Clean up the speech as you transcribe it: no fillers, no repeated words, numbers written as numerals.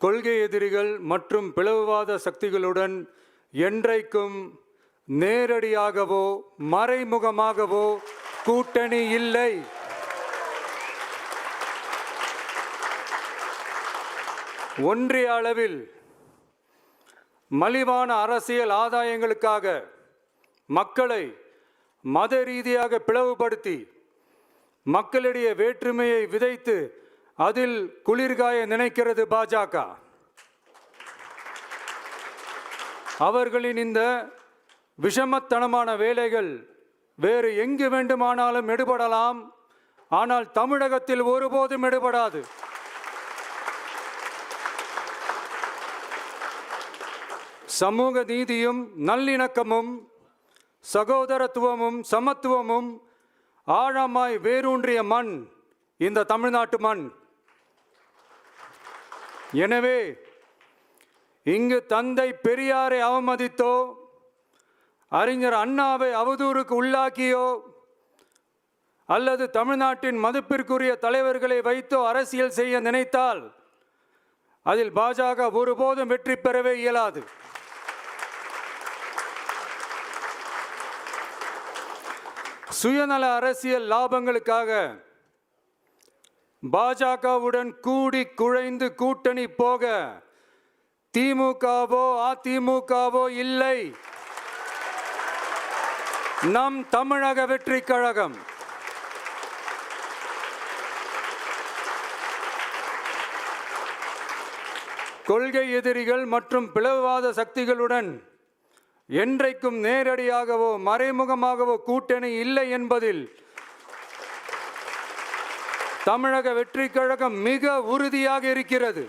கொள்கை எதிரிகள் மற்றும் பிளவுவாத சக்திகளுடன் என்றைக்கும் நேரடியாகவோ மறைமுகமாகவோ கூட்டணி இல்லை. ஒன்றிய அளவில் மலிவான அரசியல் ஆதாயங்களுக்காக மக்களை மத ரீதியாக பிளவுபடுத்தி மக்களிடையே வேற்றுமையை விதைத்து அதில் குளிர்காய நினைக்கிறது பாஜக. அவர்களின் இந்த விஷமத்தனமான வேலைகள் வேறு எங்கு வேண்டுமானாலும் எடுபடலாம், ஆனால் தமிழகத்தில் ஒருபோதும் எடுபடாது. சமூக நீதியும் நல்லிணக்கமும் சகோதரத்துவமும் சமத்துவமும் ஆழமாய் வேரூன்றிய மண் இந்த தமிழ்நாட்டு மண். எனவே இங்கு தந்தை பெரியாரை அவமதித்தோ அறிஞர் அண்ணாவை அவதூறுக்கு உள்ளாக்கியோ அல்லது தமிழ்நாட்டின் மதிப்பிற்குரிய தலைவர்களை வைத்தோ அரசியல் செய்ய நினைத்தால் அதில் பாஜக ஒருபோதும் வெற்றி பெறவே இயலாது. சுயநல அரசியல் லாபங்களுக்காக பாஜகவுடன் கூடி குழைந்து கூட்டணி போக திமுகவோ அதிமுகவோ இல்லை. நம் தமிழக வெற்றி கழகம் கொள்கை எதிரிகள் மற்றும் பிளவுவாத சக்திகளுடன் என்றைக்கும் நேரடியாகவோ மறைமுகமாகவோ கூட்டணி இல்லை என்பதில் தமிழக வெற்றி கழகம் மிக உறுதியாக இருக்கிறது.